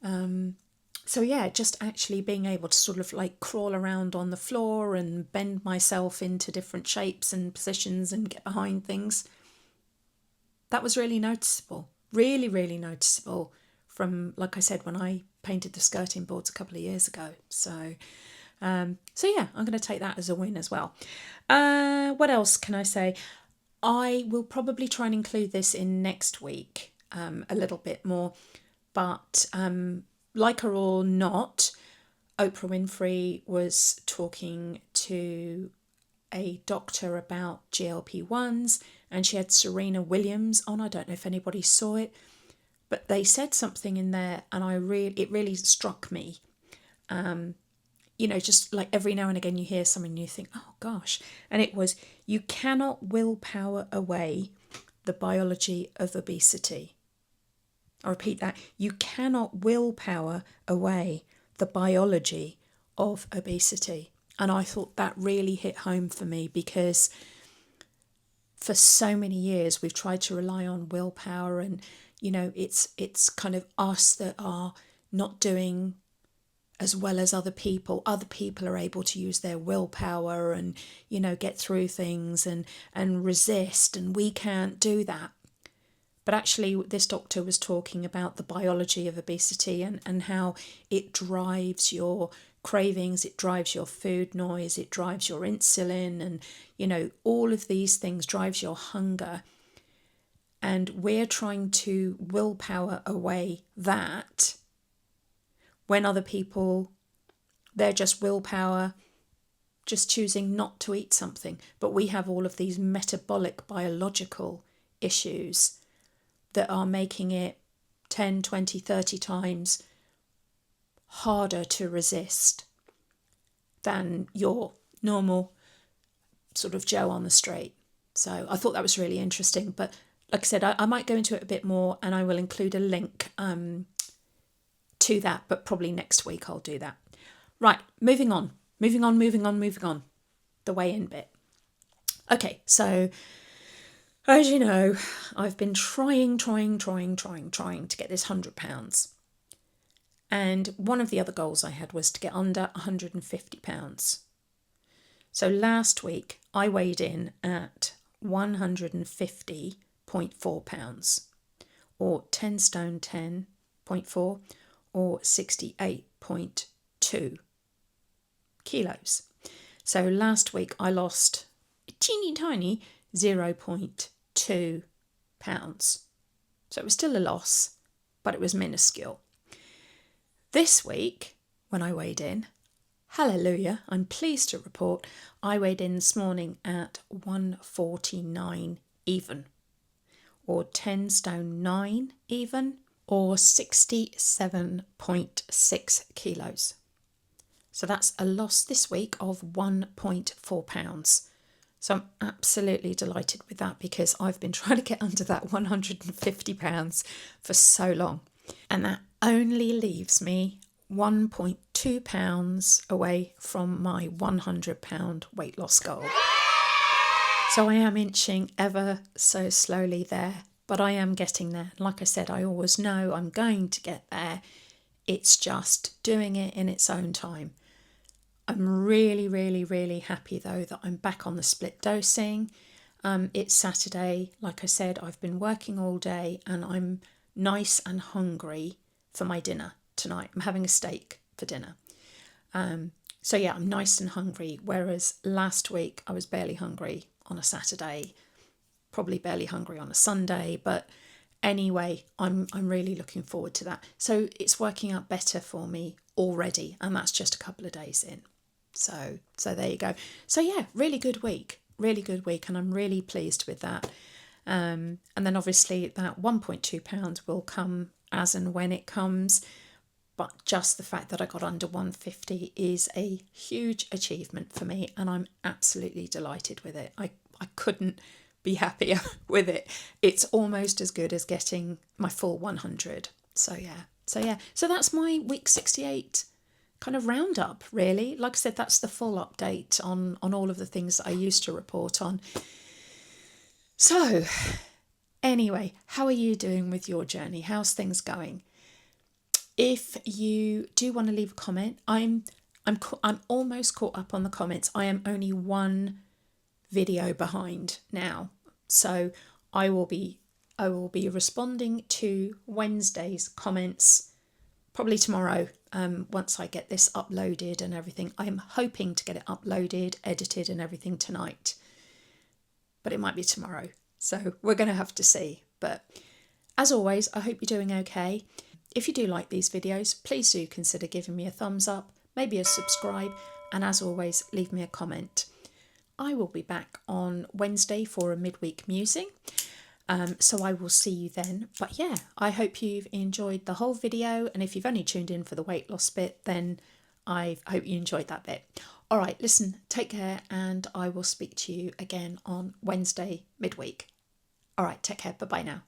So yeah, just actually being able to sort of like crawl around on the floor and bend myself into different shapes and positions and get behind things. That was really noticeable, really, really noticeable from, like I said, when I painted the skirting boards a couple of years ago. So yeah, I'm going to take that as a win as well. What else can I say? I will probably try and include this in next week a little bit more, but like her or not, Oprah Winfrey was talking to a doctor about GLP-1s, and she had Serena Williams on. I don't know if anybody saw it, but they said something in there, and it really struck me. Just like every now and again you hear something and you think, oh gosh. And it was, you cannot willpower away the biology of obesity. I repeat that. You cannot willpower away the biology of obesity. And I thought that really hit home for me, because for so many years we've tried to rely on willpower, and it's kind of us that are not doing as well as other people. Other people are able to use their willpower and get through things and resist, and we can't do that. But actually this doctor was talking about the biology of obesity and how it drives your cravings, it drives your food noise, it drives your insulin, and all of these things, drives your hunger. And we're trying to willpower away that, when other people, they're just willpower, just choosing not to eat something. But we have all of these metabolic, biological issues that are making it 10, 20, 30 times harder to resist than your normal sort of Joe on the street. So I thought that was really interesting. But like I said, I might go into it a bit more, and I will include a link to that, but probably next week I'll do that. Right, moving on. The weigh-in bit. Okay, so as you know, I've been trying to get this £100. And one of the other goals I had was to get under £150. So last week I weighed in at 150.4 pounds, or 10 stone 10.4, or 68.2 kilos. So last week I lost a teeny tiny 0.2 pounds. So it was still a loss, but it was minuscule. This week, when I weighed in, hallelujah, I'm pleased to report I weighed in this morning at 149 even, or 10 stone 9 even, or 67.6 kilos. So that's a loss this week of 1.4 pounds. So I'm absolutely delighted with that, because I've been trying to get under that £150 for so long. And that only leaves me 1.2 pounds away from my £100 weight loss goal. So I am inching ever so slowly there, but I am getting there. Like I said, I always know I'm going to get there. It's just doing it in its own time. I'm really, really, really happy though that I'm back on the split dosing. It's Saturday. Like I said, I've been working all day and I'm nice and hungry for my dinner tonight. I'm having a steak for dinner. So yeah, I'm nice and hungry. Whereas last week I was barely hungry on a Saturday, probably barely hungry on a Sunday. But anyway, I'm really looking forward to that. So it's working out better for me already, and that's just a couple of days in. So there you go. So yeah, really good week, and I'm really pleased with that. And then obviously that 1.2 pounds will come as and when it comes. But just the fact that I got under 150 is a huge achievement for me, and I'm absolutely delighted with it. I couldn't be happier with it. It's almost as good as getting my full 100. So yeah. So that's my week 68 kind of roundup, really. Like I said, that's the full update on all of the things that I used to report on. So anyway, how are you doing with your journey? How's things going? If you do want to leave a comment, I'm almost caught up on the comments. I am only one video behind now, so I will be responding to Wednesday's comments probably tomorrow, once I get this uploaded and everything. I'm hoping to get it uploaded, edited and everything tonight, but it might be tomorrow, so we're going to have to see. But as always, I hope you're doing okay. If you do like these videos, please do consider giving me a thumbs up, maybe a subscribe, and as always, leave me a comment. I will be back on Wednesday for a midweek musing, so I will see you then. But yeah, I hope you've enjoyed the whole video, and if you've only tuned in for the weight loss bit, then I hope you enjoyed that bit. All right, listen, take care, and I will speak to you again on Wednesday midweek. All right, take care. Bye-bye now.